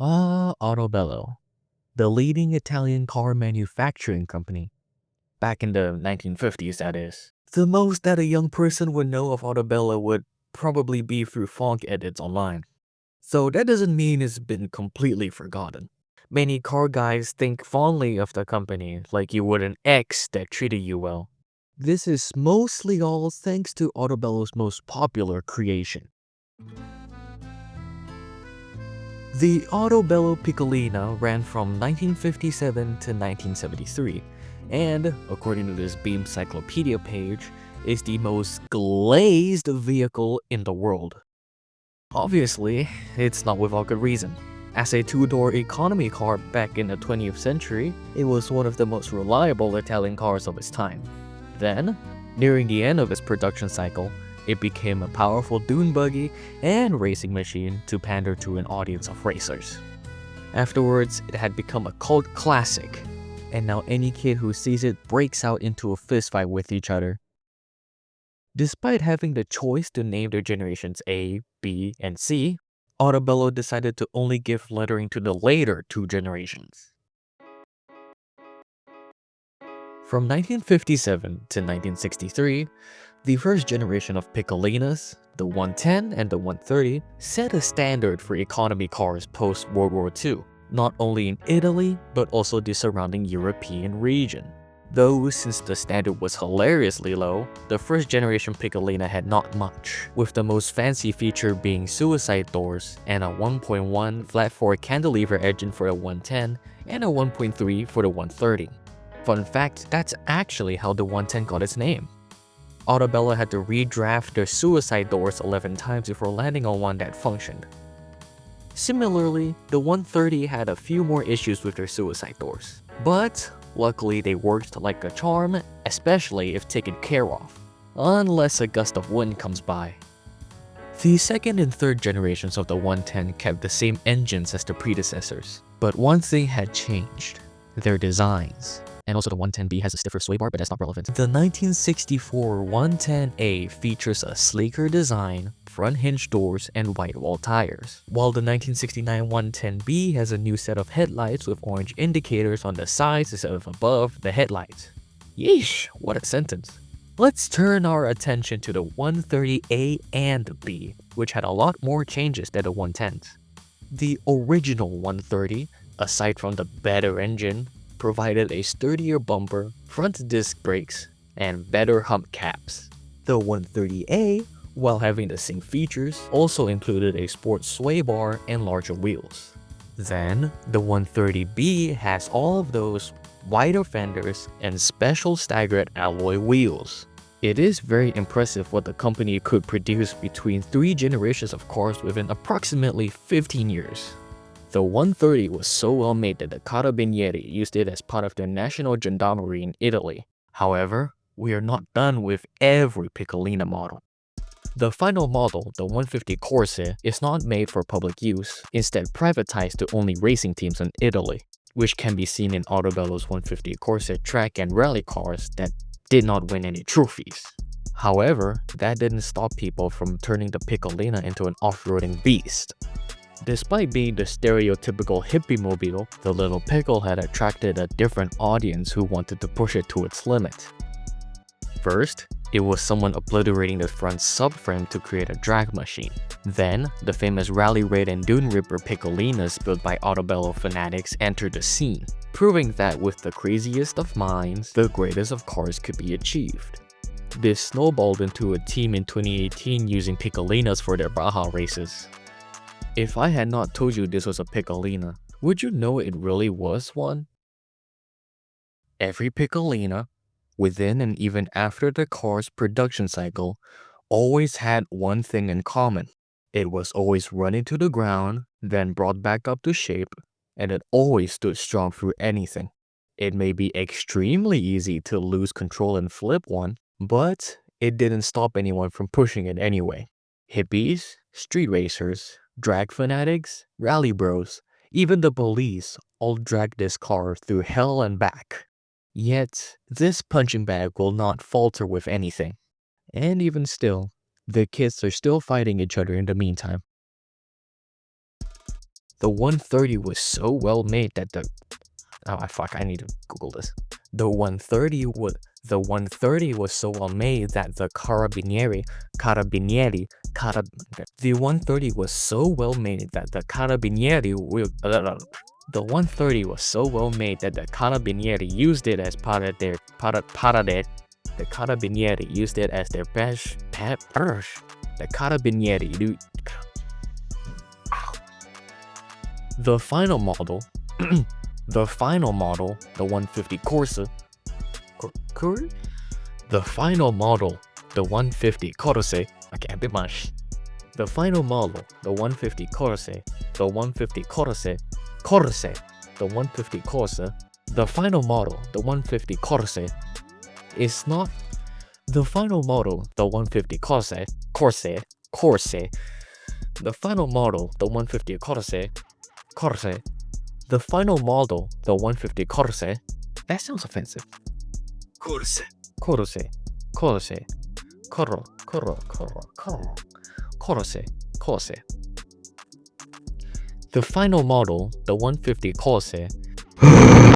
Autobello, the leading Italian car manufacturing company. Back in the 1950s, that is. The most that a young person would know of Autobello would probably be through Phonk edits online. So that doesn't mean it's been completely forgotten. Many car guys think fondly of the company like you would an ex that treated you well. This is mostly all thanks to Autobello's most popular creation. The Autobello Piccolina ran from 1957 to 1973, and, according to this Beam Cyclopedia page, is the most glazed vehicle in the world. Obviously, it's not without good reason. As a two-door economy car back in the 20th century, it was one of the most reliable Italian cars of its time. Then, nearing the end of its production cycle, it became a powerful dune buggy and racing machine to pander to an audience of racers. Afterwards, it had become a cult classic, and now any kid who sees it breaks out into a fistfight with each other. Despite having the choice to name their generations A, B, and C, Autobello decided to only give lettering to the later two generations. From 1957 to 1963, the first generation of Piccolinas, the 110 and the 130, set a standard for economy cars post-World War II, not only in Italy, but also the surrounding European region. Though, since the standard was hilariously low, the first generation Piccolina had not much, with the most fancy feature being suicide doors and a 1.1 flat-4 cantilever engine for the 110 and a 1.3 for the 130. Fun fact, that's actually how the 110 got its name. Autobello had to redraft their suicide doors 11 times before landing on one that functioned. Similarly, the 130 had a few more issues with their suicide doors, but luckily they worked like a charm, especially if taken care of, unless a gust of wind comes by. The second and third generations of the 110 kept the same engines as the predecessors, but one thing had changed: their designs. And also the 110B has a stiffer sway bar, but that's not relevant. The 1964 110A features a sleeker design, front hinge doors, and white wall tires, while the 1969 110B has a new set of headlights with orange indicators on the sides instead of above the headlights. Yeesh, what a sentence. Let's turn our attention to the 130A and B, which had a lot more changes than the 110s. The original 130, aside from the better engine, provided a sturdier bumper, front disc brakes, and better hump caps. The 130A, while having the same features, also included a sport sway bar and larger wheels. Then, the 130B has all of those, wider fenders, and special staggered alloy wheels. It is very impressive what the company could produce between 3 generations of cars within approximately 15 years. The 130 was so well made that the Carabinieri used it as part of their national gendarmerie in Italy. However, we are not done with every Piccolina model. The final model, the 150 Corse, is not made for public use, instead privatized to only racing teams in Italy, which can be seen in Autobello's 150 Corse track and rally cars that did not win any trophies. However, that didn't stop people from turning the Piccolina into an off-roading beast. Despite being the stereotypical hippie mobile, the little pickle had attracted a different audience who wanted to push it to its limit. First, it was someone obliterating the front subframe to create a drag machine. Then, the famous Rally Raid and Dune Ripper Piccolinas built by Autobello fanatics entered the scene, proving that with the craziest of minds, the greatest of cars could be achieved. This snowballed into a team in 2018 using Piccolinas for their Baja races. If I had not told you this was a Piccolina, would you know it really was one? Every Piccolina, within and even after the car's production cycle, always had one thing in common. It was always running to the ground, then brought back up to shape, and it always stood strong through anything. It may be extremely easy to lose control and flip one, but it didn't stop anyone from pushing it anyway. Hippies, street racers, drag fanatics, rally bros, even the police all dragged this car through hell and back. Yet, this punching bag will not falter with anything. And even still, the kids are still fighting each other in the meantime. The 130 was so well made that the I need to Google this. The 130 was so well made that the carabinieri was so well made that the carabinieri used it as part of their the carabinieri used it as their best the carabinieri dude. The final model the 150 Corsa the final model, the 150 Corsa, okay, a bit much. The final model, the 150 Corsa, the 150 Corsa, the 150 Corsa, the final model, the 150 Corsa, is not the final model, the 150 Corsa, the final model, the 150 Corsa, the final model, the 150 Corsa, that sounds offensive. Corse. The final model, the 150 Corse,